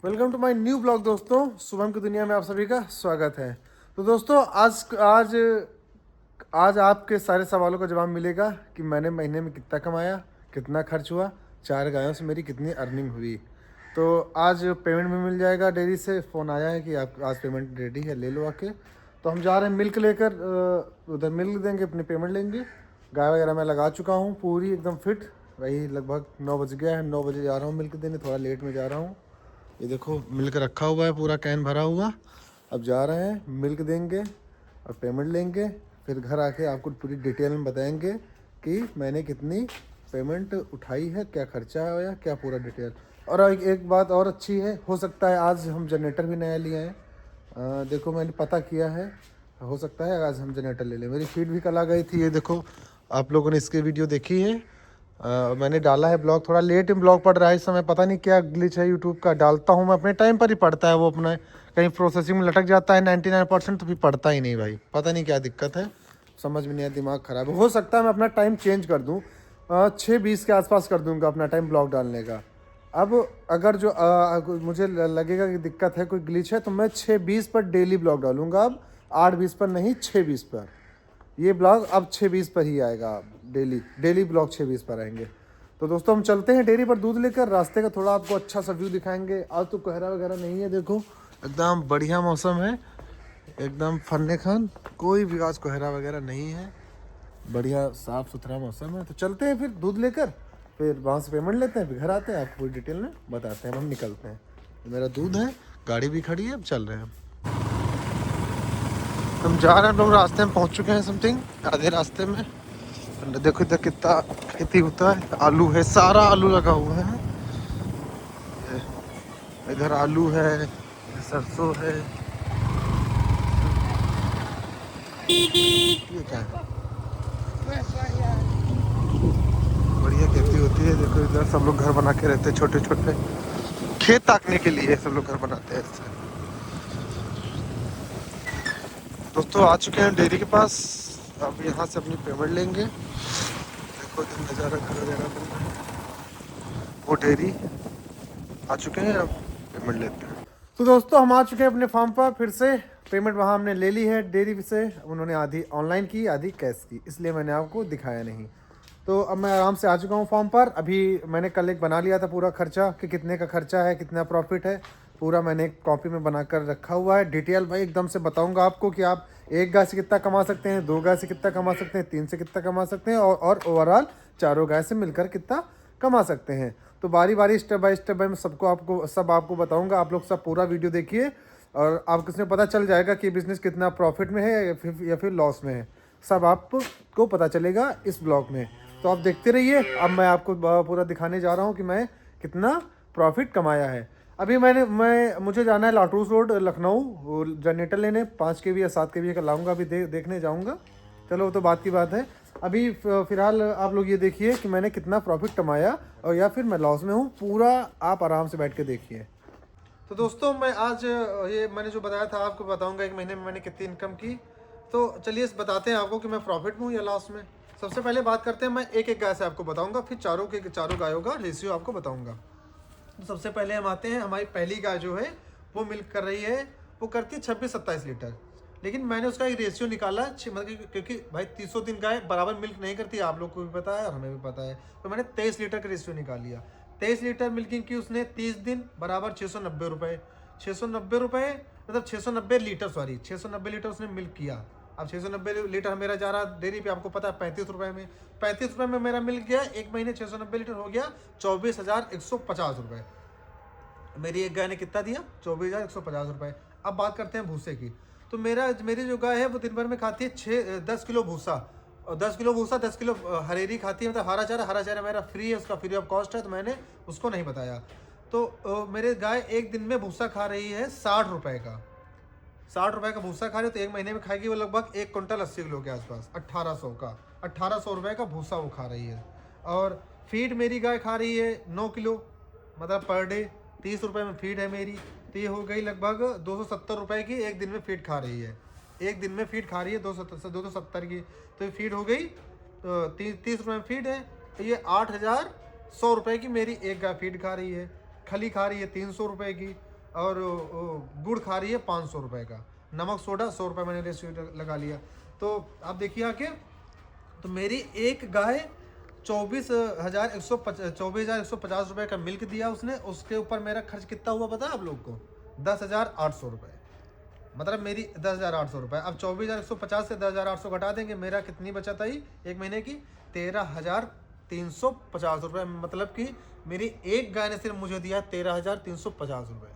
Welcome to my new blog दोस्तों। शुभम की दुनिया में आप सभी का स्वागत है। तो दोस्तों आज आज आज आपके सारे सवालों का जवाब मिलेगा कि मैंने महीने में कितना कमाया, कितना खर्च हुआ, 4 गायों से मेरी कितनी अर्निंग हुई। तो आज पेमेंट भी मिल जाएगा। डेयरी से फ़ोन आया है कि आप आज पेमेंट रेडी है, ले लो आके। तो हम जा रहे हैं मिल्क लेकर, उधर मिल्क देंगे, अपनी पेमेंट लेंगे। गाय वगैरह मैं लगा चुका हूँ पूरी एकदम फिट। वही लगभग 9 बज गया है, 9 बजे जा रहा हूँ मिल्क देने, थोड़ा लेट में जा रहा हूँ। ये देखो मिल्क रखा हुआ है, पूरा कैन भरा हुआ। अब जा रहे हैं, मिल्क देंगे और पेमेंट लेंगे। फिर घर आके आपको पूरी डिटेल में बताएंगे कि मैंने कितनी पेमेंट उठाई है, क्या खर्चा है, क्या पूरा डिटेल। और एक बात और अच्छी है, हो सकता है आज हम जनरेटर भी नया लिए हैं। देखो मैंने पता किया है, हो सकता है आज हम जनरेटर ले लें। मेरी फीड भी कल आ गई थी, ये देखो आप लोगों ने इसकी वीडियो देखी है। मैंने डाला है ब्लॉग, थोड़ा लेट में ब्लॉग पड़ रहा है इस समय, पता नहीं क्या ग्लिच है यूट्यूब का। डालता हूँ मैं अपने टाइम पर ही पड़ता है, वो अपना कहीं प्रोसेसिंग में लटक जाता है 99%, तो फिर पड़ता ही नहीं भाई। पता नहीं क्या दिक्कत है, समझ में नहीं आया, दिमाग ख़राब है। हो सकता है मैं अपना टाइम चेंज कर दूँ, 6:20 के आसपास कर दूँगा अपना टाइम ब्लॉग डालने का। अब अगर जो मुझे लगेगा कि दिक्कत है, कोई ग्लिच है, तो मैं 6:20 पर डेली ब्लॉग डालूंगा। अब 8:20 पर नहीं, 6:20 पर। ये ब्लॉग अब 6:20 पर ही आएगा। डेली डेली ब्लॉग 6:20 पर आएंगे। तो दोस्तों हम चलते हैं डेयरी पर दूध लेकर। रास्ते का थोड़ा आपको अच्छा सा व्यू दिखाएंगे। आज तो कोहरा वगैरह नहीं है, देखो एकदम बढ़िया मौसम है, एकदम फन्ने खान, कोई भी आज कोहरा वगैरह नहीं है, बढ़िया साफ़ सुथरा मौसम है। तो चलते हैं फिर दूध लेकर, फिर वहाँ से पेमेंट लेते हैं, फिर घर आते हैं, आपको पूरी डिटेल में बताते हैं। हम निकलते हैं, मेरा दूध है, गाड़ी भी खड़ी है, अब चल रहे हैं हम जा रहे हैं। हम लोग रास्ते में पहुँच चुके हैं, समथिंग आधे रास्ते में। देखो इधर कितना खेती होता है, आलू है, सारा आलू लगा हुआ है। इधर आलू है, सरसों है, ये क्या है, बढ़िया खेती होती है। देखो इधर सब लोग घर बना के रहते हैं, छोटे छोटे खेत ताकने के लिए सब लोग घर बनाते हैं इससे। दोस्तों आ चुके हैं डेयरी के पास, अब यहाँ से अपनी पेमेंट लेंगे। देखो इधर नज़ारा घर वगैरह बन रहा है, वो डेयरी आ चुके हैं, अब पेमेंट लेते हैं। तो दोस्तों हम आ चुके हैं अपने फार्म पर फिर से। पेमेंट वहाँ हमने ले ली है डेयरी से, उन्होंने आधी ऑनलाइन की, आधी कैश की, इसलिए मैंने आपको दिखाया नहीं। तो अब मैं आराम से आ चुका हूँ फॉर्म पर। अभी मैंने कल एक बना लिया था पूरा खर्चा, कि कितने का खर्चा है, कितना प्रॉफिट है, पूरा मैंने एक कॉपी में बना कर रखा हुआ है। डिटेल भाई एकदम से बताऊंगा आपको कि आप एक गाय से कितना कमा सकते हैं, 2 गाय से कितना कमा सकते हैं, 3 से कितना कमा सकते हैं, और ओवरऑल चारों गाय से मिलकर कितना कमा सकते हैं। तो बारी बारी स्टेप बाय मैं सब आपको बताऊँगा। आप लोग सब पूरा वीडियो देखिए और आपको इसमें पता चल जाएगा कि बिज़नेस कितना प्रॉफिट में है या फिर लॉस में है। सब आपको पता चलेगा इस ब्लॉग में। तो आप देखते रहिए। अब मैं आपको पूरा दिखाने जा रहा हूँ कि मैं कितना प्रॉफिट कमाया है। अभी मुझे जाना है लाटूस रोड लखनऊ जनरेटर लेने, 5 के वी या 7 के वी का लाऊंगा, अभी देखने जाऊँगा। चलो वो तो बात की बात है। अभी फ़िलहाल आप लोग ये देखिए कि मैंने कितना प्रॉफिट कमाया और या फिर मैं लॉस में हूँ, पूरा आप आराम से बैठ के देखिए। तो दोस्तों मैं आज ये मैंने जो बताया था आपको बताऊंगा, एक महीने में मैंने कितनी इनकम की। तो चलिए बताते हैं आपको कि मैं प्रॉफिट में हूँ या लॉस में। सबसे पहले बात करते हैं, मैं एक एक गाय से आपको बताऊंगा, फिर चारों गायों का रेशियो आपको बताऊंगा। तो सबसे पहले हम आते हैं, हमारी पहली गाय जो है वो मिल्क कर रही है, वो करती है 26-27 लीटर। लेकिन मैंने उसका एक रेशियो निकाला, मतलब क्योंकि भाई 300 दिन गाय बराबर मिल्क नहीं करती, आप लोग को भी पता है और हमें भी पता है। तो मैंने 23 लीटर का रेशियो निकाल लिया। 23 लीटर मिल्किंग की उसने 30 दिन, बराबर 690 रुपये। 690 रुपये मतलब 690 लीटर, सॉरी 690 लीटर उसने मिल्क किया। अब 690 लीटर मेरा जा रहा डेयरी पे, आपको पता है 35 रुपये में। 35 रुपये में मेरा मिल गया, एक महीने 690 लीटर हो गया 24,150 रुपये। मेरी एक गाय ने कितना दिया, 24,150 रुपये। अब बात करते हैं भूसे की। तो मेरी जो गाय है वो दिन भर में खाती है 10 किलो भूसा, और 10 किलो भूसा 10 किलो हरेरी खाती है, मतलब हरा चारा मेरा फ्री है, उसका फ्री ऑफ कॉस्ट है, तो मैंने उसको नहीं बताया। तो मेरे गाय एक दिन में भूसा खा रही है 60 रुपये का। 60 रुपये का भूसा खा रही है, तो एक महीने में खाएगी वो लगभग 1 क्विंटल 80 किलो के आसपास, 1800 का, 1800 रुपये का भूसा वो खा रही है। और फीड मेरी गाय खा रही है 9 किलो, मतलब पर डे 30 रुपये में फीड है मेरी। तो ये हो गई लगभग 270 रुपये की, एक दिन में फीड खा रही है। एक दिन में फीड खा रही है 270 की, तो ये फीड हो गई, तो 30 रुपये में फीड है, तो ये 8,100 रुपये की मेरी एक गाय फीड खा रही है। खली खा रही है 300 रुपये की, और गुड़ खा रही है 500 रुपये का, नमक सोडा 100 रुपये मैंने रेशियो लगा लिया। तो आप देखिए आके, तो मेरी एक गाय 24,150 रुपये का मिल्क दिया उसने, उसके ऊपर मेरा खर्च कितना हुआ पता है आप लोग को? 10,800 रुपये। मतलब मेरी 10,800 रुपये। अब 24,150 से 10,800 घटा देंगे, मेरा कितनी बचत आई एक महीने की? 13,350 रुपये। मतलब कि मेरी एक गाय ने सिर्फ मुझे दिया 13,350 रुपये।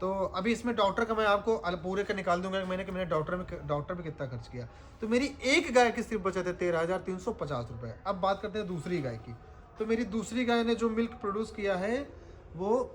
तो अभी इसमें डॉक्टर का मैं आपको पूरे का निकाल दूंगा कि मैंने डॉक्टर में कितना खर्च किया। तो मेरी एक गाय की सिर्फ बचत है 13,350 रुपये। अब बात करते हैं दूसरी गाय की। तो मेरी दूसरी गाय ने जो मिल्क प्रोड्यूस किया है वो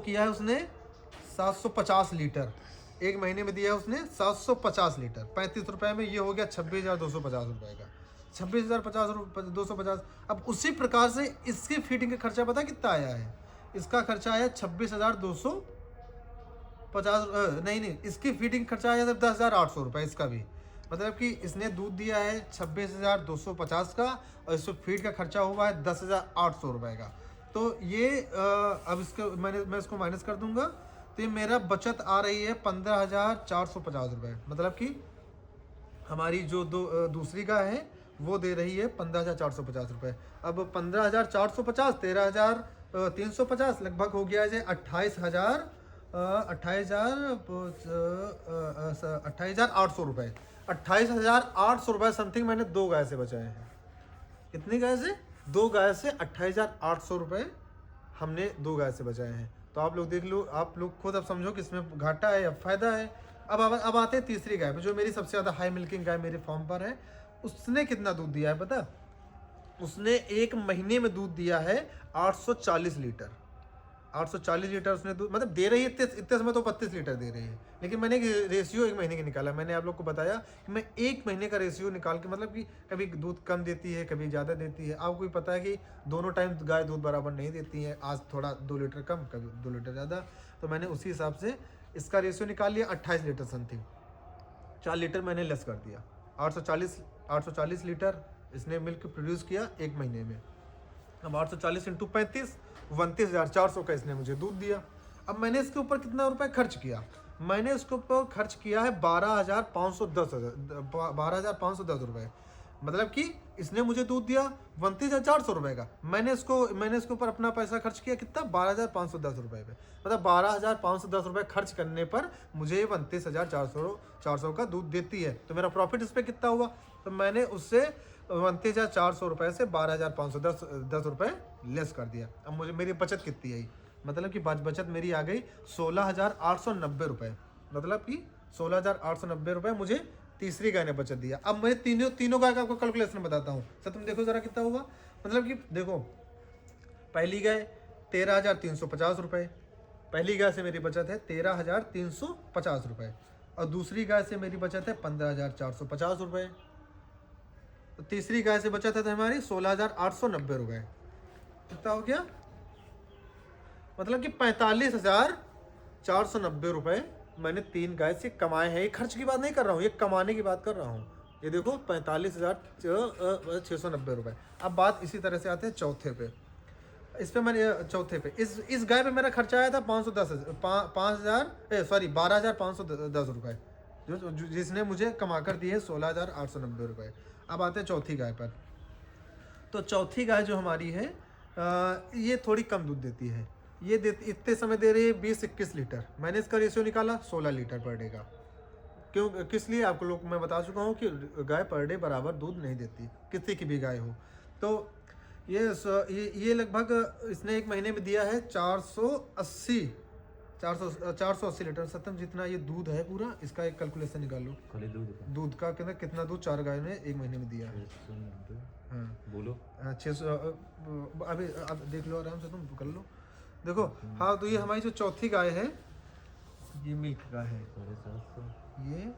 किया है उसने 750 लीटर। एक महीने में दिया है उसने 750 लीटर। 35 रुपये में ये हो गया 26,250 रुपये का। 26,250। अब उसी प्रकार से इसकी फीडिंग का खर्चा पता कितना आया है? इसका खर्चा आया 26,250। नहीं, इसकी फीडिंग खर्चा आया सिर्फ 10,800 रुपये इसका भी। मतलब कि इसने दूध दिया है 26,250 का, और इस फीड का खर्चा हुआ है 10,800 रुपये का। तो ये अब इसको मैं इसको माइनस कर दूंगा, तो ये मेरा बचत आ रही है 15,450 रुपये। मतलब कि हमारी जो दूसरी गाय है वो दे रही है 15,450 रुपये। अब 15,450 13,350 लगभग हो गया है 28,800 रुपये। 28,800 रुपये समथिंग मैंने दो गाय से बचाए हैं। कितनी गाय से? दो गाय से 28,800 रुपये हमने दो गाय से बचाए हैं। तो आप लोग देख लो, आप लोग खुद अब समझो कि इसमें घाटा है या फायदा है। अब आते हैं तीसरी गाय पे, जो मेरी सबसे ज़्यादा हाई मिल्किंग गाय मेरे फार्म पर है। उसने कितना दूध दिया है पता? उसने एक महीने में दूध दिया है 840 लीटर। 840 लीटर उसने दूध, मतलब दे रही है इतने समय तो 32 लीटर दे रही है। लेकिन मैंने रेशियो एक महीने का निकाला। मैंने आप लोग को बताया कि मैं एक महीने का रेशियो निकाल के, मतलब कि कभी दूध कम देती है, कभी ज़्यादा देती है। आपको भी पता है कि दोनों टाइम गाय दूध बराबर नहीं देती है। आज थोड़ा 2 लीटर कम, कभी 2 लीटर ज़्यादा। तो मैंने उसी हिसाब से इसका रेशियो निकाल लिया 28 लीटर समथिंग। 4 लीटर मैंने लेस कर दिया। 840 लीटर इसने मिल्क प्रोड्यूस किया एक महीने में। अब 840 इंटू 35, 29,400 का इसने मुझे दूध दिया। अब मैंने इसके ऊपर कितना रुपए खर्च किया? मैंने इसके ऊपर खर्च किया है 12,510 रुपये। मतलब कि इसने मुझे दूध दिया 29,400 रुपये का। मैंने इसके ऊपर अपना पैसा खर्च किया कितना? 12,510 रुपये पे। मतलब 12,510 रुपये खर्च करने पर मुझे 29,400 का दूध देती है। तो मेरा प्रॉफिट इस पर कितना हुआ? तो मैंने उससे 29,400 रुपये से 12,510 रुपये लेस कर दिया। अब मुझे मेरी बचत कितनी आई? मतलब कि बचत मेरी आ गई 16,890 रुपये। मतलब कि 16,890 रुपये मुझे तीसरी गाय ने बचत दिया। अब मैं तीनों गाय का आपको कैलकुलेशन बताता हूँ। सर तुम देखो जरा कितना हुआ। मतलब कि देखो, पहली गाय 13,350 रुपये। पहली गाय से मेरी बचत है 13,350 रुपये। और दूसरी गाय से मेरी बचत है 15,450 रुपये। तो तीसरी गाय से बचत है हमारी 16,890 रुपये। कितना हो गया? मतलब कि 45,490 रुपये मैंने 3 गाय से कमाए हैं। ये खर्च की बात नहीं कर रहा हूँ, ये कमाने की बात कर रहा हूँ। ये देखो 45,690 रुपये। अब बात इसी तरह से आते हैं चौथे पे। इस पे मैंने चौथे पे इस गाय पे मेरा खर्चा आया था 12,510 रुपये, जो जिसने मुझे कमा कर दिए 16,890 रुपये। अब आते हैं चौथी गाय पर। तो चौथी गाय जो हमारी है ये थोड़ी कम दूध देती है। ये इतने समय दे रही है 20-21 लीटर। मैंने इसका रेशियो निकाला 16 लीटर पर डे का। क्यों, किस लिए आपको लोग मैं बता चुका हूँ कि गाय पर डे बराबर दूध नहीं देती, किसी की भी गाय हो। तो ये लगभग इसने एक महीने में दिया है 480 लीटर। सत्यम जितना ये दूध है पूरा, इसका एक कैलकुलेशन निकाल लो। खाली दूध का कितना दूध 4 गाय ने एक महीने में दिया है। हाँ बोलो। 600। अभी अब देख लो आराम से, तुम कर लो। देखो हाँ, तो ये हमारी जो चौथी गाय है, ये मिल्क गाय है। 750 ये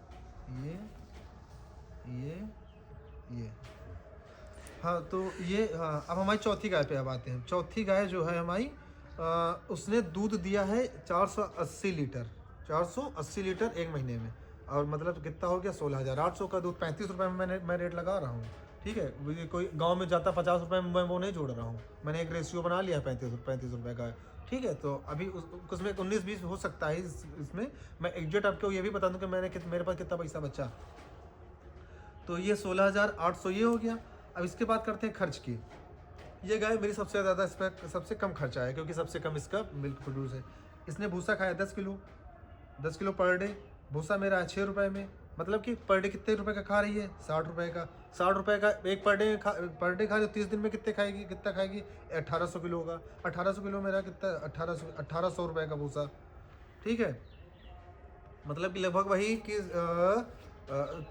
हाँ, तो ये हाँ। अब हमारी चौथी गाय पे अब आते हैं। चौथी गाय जो है हमारी उसने दूध दिया है 480 लीटर। 480 लीटर एक महीने में। और मतलब कितना हो गया? 16,800 का दूध। 35 रुपये में मैं रेट लगा रहा हूँ। ठीक है, कोई गांव में जाता 50 रुपये में मैं वो नहीं जोड़ रहा हूँ। मैंने एक रेशियो बना लिया 35 रुपये का। ठीक है, तो अभी उसमें 19-20 हो सकता है इसमें। मैं एग्जैक्ट आपको ये भी बता दूं कि मेरे पास कितना पैसा बचा। तो ये 16,800 ये हो गया। अब इसके बाद करते हैं खर्च की। ये गाय मेरी सबसे ज़्यादा इस पर सबसे कम खर्चा है, क्योंकि सबसे कम इसका मिल्क प्रोड्यूस है। इसने भूसा खाया 10 किलो पर डे। भूसा मेरा है 6 रुपये में, मतलब कि पर डे कितने रुपए का खा रही है? 60 रुपये का। 60 रुपये का एक पर डे खा रही, 30 दिन में कितना खाएगी? 1800 किलो होगा। 1800 किलो मेरा कितना? 1800 रुपये का भूसा। ठीक है, मतलब कि लगभग वही कि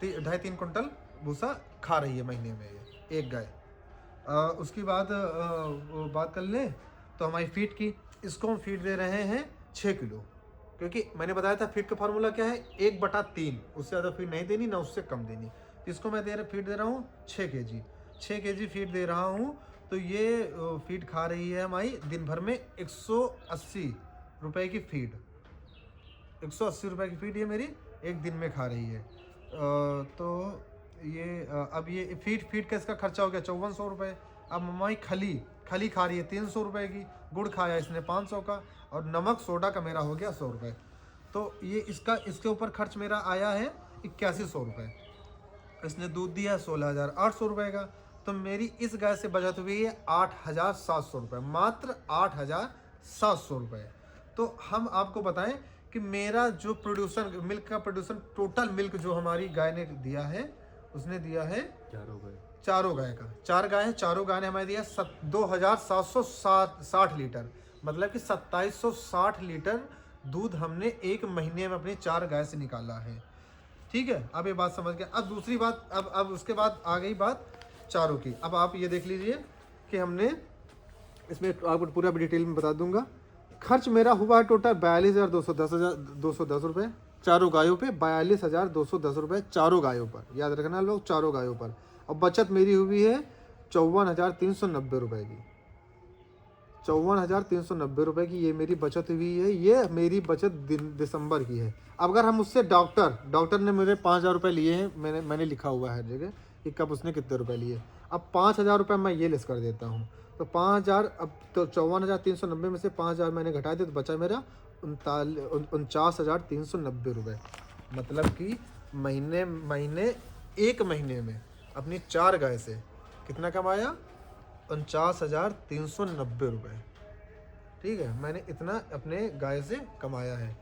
2.5-3 कुंटल भूसा खा रही है महीने में ये एक गाय। उसकी बाद बात कर लें तो हमारी फीड की। इसको हम फीड दे रहे हैं 6 किलो, क्योंकि मैंने बताया था फीड का फार्मूला क्या है, 1/3। उससे ज़्यादा फीड नहीं देनी, ना उससे कम देनी। तो इसको मैं फीड दे रहा हूँ 6 kg। 6 kg फीड दे रहा हूँ। तो ये फीड खा रही है हमारी दिन भर में 180 रुपये की फीड। 180 रुपये की फीड ये मेरी एक दिन में खा रही है। तो ये अब ये फीड का इसका खर्चा हो गया 5400 रुपये। अब मम्माई खली खा रही है 300 रुपये की। गुड़ खाया इसने 500 का, और नमक सोडा का मेरा हो गया 100 रुपये। तो ये इसके ऊपर खर्च मेरा आया है 8100 रुपये। इसने दूध दिया 16,800 रुपये का। तो मेरी इस गाय से बचत हुई है 8,700 रुपये, मात्र 8,700 रुपये। तो हम आपको बताएं कि मेरा जो प्रोड्यूसन मिल्क का प्रोड्यूसन, टोटल मिल्क जो हमारी गाय ने दिया है, उसने दिया है चारों गाय का। 4 गाय है, चारों गाय ने हमें दिया 2,760 लीटर, मतलब कि 2760 लीटर दूध हमने एक महीने में अपनी 4 गाय से निकाला है। ठीक है, अब ये बात समझ गए। अब दूसरी बात, अब उसके बाद आ गई बात चारों की। अब आप ये देख लीजिए कि हमने इसमें आपको पूरा डिटेल में बता दूंगा। खर्च मेरा हुआ है टोटल 42,210 रुपये चारों गायों पे। 42,210 रुपये चारों गायों पर, याद रखना लोग, चारों गायों पर। और बचत मेरी हुई है 54,390 रुपये की। 54,390 रुपये की ये मेरी बचत हुई है। ये मेरी बचत दिसंबर की है। अब अगर हम उससे डॉक्टर ने मुझे 5,000 रुपये लिए हैं, मैंने लिखा हुआ है हर जगह कि कब उसने कितने रुपए लिए। अब 5,000 रुपये मैं ये लेस कर देता हूँ, तो 5,000, अब तो 54,390 में से 5,000 मैंने घटा दिया, तो बचा मेरा 49,390 रुपये। मतलब कि महीने एक महीने में अपनी 4 गाय से कितना कमाया? 49,390 रुपये। ठीक है, मैंने इतना अपने गाय से कमाया है।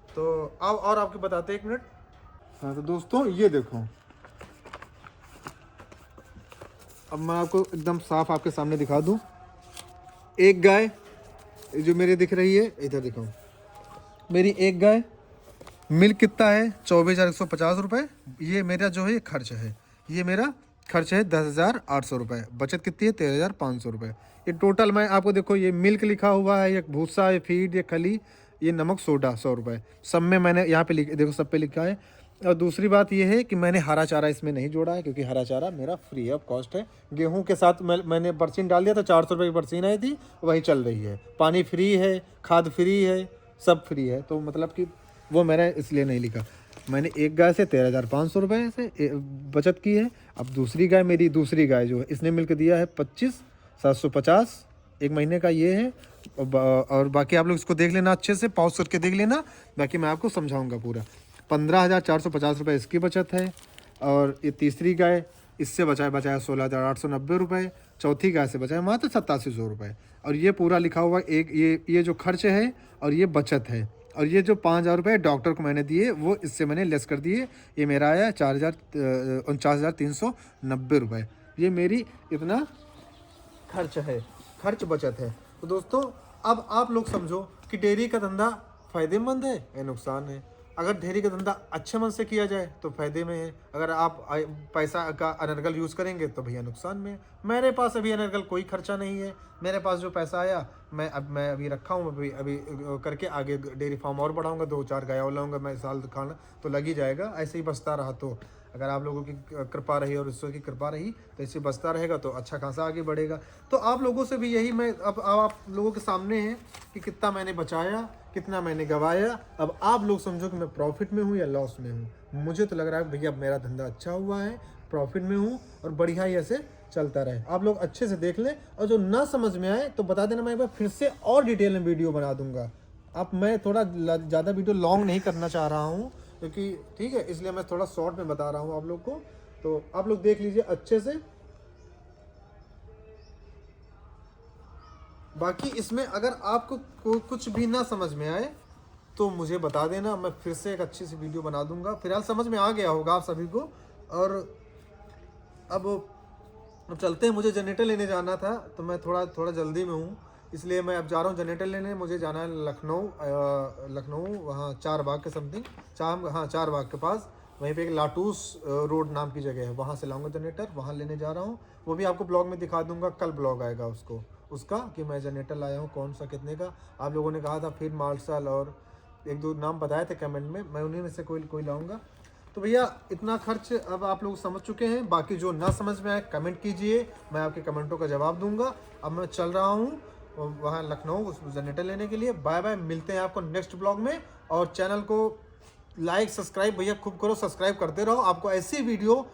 तो अब और आपको बताते हैं 1 मिनट। हाँ, तो दोस्तों ये देखो, अब मैं आपको एकदम साफ आपके सामने दिखा दूं। एक गाय जो मेरे दिख रही है, इधर देखो, मेरी एक गाय मिल्क कितना है? 24,150 रुपये। ये मेरा जो है खर्च है, ये मेरा खर्च है 10,800 रुपये। बचत कितनी है? 13,500 रुपये। ये टोटल मैं आपको देखो, ये मिल्क लिखा हुआ है, ये भूसा, ये फीड, ये खली, ये नमक सोडा 100 रुपये। सब में मैंने यहाँ पे देखो, सब पे लिखा है। और दूसरी बात ये है कि मैंने हरा चारा इसमें नहीं जोड़ा है, क्योंकि हरा चारा मेरा फ्री ऑफ कॉस्ट है। गेहूं के साथ मैंने बरसीन डाल दिया था, 400 रुपये की बरसीन आई थी, वही चल रही है। पानी फ्री है, खाद फ्री है, सब फ्री है। तो मतलब कि वो मैंने इसलिए नहीं लिखा। मैंने एक गाय से 13,500 रुपये से बचत की है। अब दूसरी गाय, मेरी दूसरी गाय जो है, इसने मिलकर दिया है 25,750 एक महीने का, ये है। और बाकी आप लोग इसको देख लेना, अच्छे से पॉज करके देख लेना, बाकी मैं आपको समझाऊंगा पूरा। 15,450 रुपये इसकी बचत है। और ये तीसरी गाय, इससे बचाया 16,890 रुपये। चौथी गाय से बचाया मात्र 8700 रुपये। और ये पूरा लिखा हुआ एक, ये जो खर्च है और ये बचत है। और ये जो 5,000 रुपये डॉक्टर को मैंने दिए, वो इससे मैंने लेस कर दिए। ये मेरा आया 49,390 रुपये। ये मेरी इतना खर्च है, खर्च बचत है। तो दोस्तों, अब आप लोग समझो कि डेयरी का धंधा फ़ायदेमंद है या नुकसान है। अगर डेयरी का धंधा अच्छे मन से किया जाए तो फ़ायदे में है। अगर आप पैसा का अनर्गल यूज़ करेंगे तो भैया नुकसान में है। मेरे पास अभी अनर्गल कोई खर्चा नहीं है। मेरे पास जो पैसा आया मैं अभी रखा हूँ, अभी करके आगे डेयरी फार्म और बढ़ाऊँगा, 2-4 गाय और लाऊंगा। मैं साल खाना तो लग ही जाएगा। ऐसे ही बचता रहा तो, अगर आप लोगों की कृपा रही और ईश्वर की कृपा रही तो ऐसे बचता रहेगा तो अच्छा खासा आगे बढ़ेगा। तो आप लोगों से भी यही मैं अब आप लोगों के सामने है कि कितना मैंने बचाया, कितना मैंने गंवाया। अब आप लोग समझो कि मैं प्रॉफिट में हूँ या लॉस में हूँ। मुझे तो लग रहा है भैया मेरा धंधा अच्छा हुआ है, प्रॉफिट में हूँ और बढ़िया ही ऐसे चलता रहे। आप लोग अच्छे से देख लें, और जो ना समझ में आए तो बता देना, मैं एक बार फिर से और डिटेल में वीडियो बना दूंगा। अब मैं थोड़ा ज़्यादा वीडियो लॉन्ग नहीं करना चाह रहा हूँ, क्योंकि ठीक है, इसलिए मैं थोड़ा शॉर्ट में बता रहा हूँ आप लोग को। तो आप लोग देख लीजिए अच्छे से। बाकी इसमें अगर आपको कुछ भी ना समझ में आए तो मुझे बता देना, मैं फिर से एक अच्छी सी वीडियो बना दूंगा। फिलहाल समझ में आ गया होगा आप सभी को। और अब चलते हैं, मुझे जनरेटर लेने जाना था, तो मैं थोड़ा जल्दी में हूँ, इसलिए मैं अब जा रहा हूँ जनरेटर लेने। मुझे जाना है लखनऊ, वहाँ 4 बाग के समथिंग, 4 बाग के पास, वहीं पे एक लाटूस रोड नाम की जगह है, वहाँ से लाऊंगा जनरेटर, वहाँ लेने जा रहा हूँ। वो भी आपको ब्लॉग में दिखा दूंगा, कल ब्लॉग आएगा उसका कि मैं जनरेटर लाया हूँ, कौन सा कितने का। आप लोगों ने कहा था फिर मार्शल और 1-2 नाम बताए थे कमेंट में, मैं उन्हीं में से कोई लाऊंगा। तो भैया इतना खर्च अब आप लोग समझ चुके हैं। बाकी जो ना समझ में आए कमेंट कीजिए, मैं आपके कमेंटों का जवाब दूंगा। अब मैं चल रहा हूँ वहाँ लखनऊ उस जनरेटर लेने के लिए। बाय बाय, मिलते हैं आपको नेक्स्ट ब्लॉग में। और चैनल को लाइक सब्सक्राइब भैया खूब करो, सब्सक्राइब करते रहो, आपको ऐसी वीडियो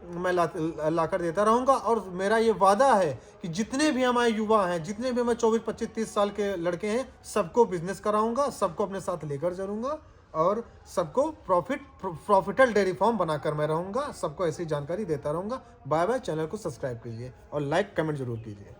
मैं ला कर देता रहूँगा। और मेरा ये वादा है कि जितने भी हमारे युवा हैं, जितने भी हमारे 24, 25, 30 साल के लड़के हैं, सबको बिजनेस कराऊंगा, सबको अपने साथ लेकर चलूँगा, और सबको प्रॉफिटल डेयरी फार्म बनाकर मैं रहूँगा। सबको ऐसी जानकारी देता रहूँगा। बाय बाय, चैनल को सब्सक्राइब कीजिए और लाइक कमेंट जरूर कीजिए।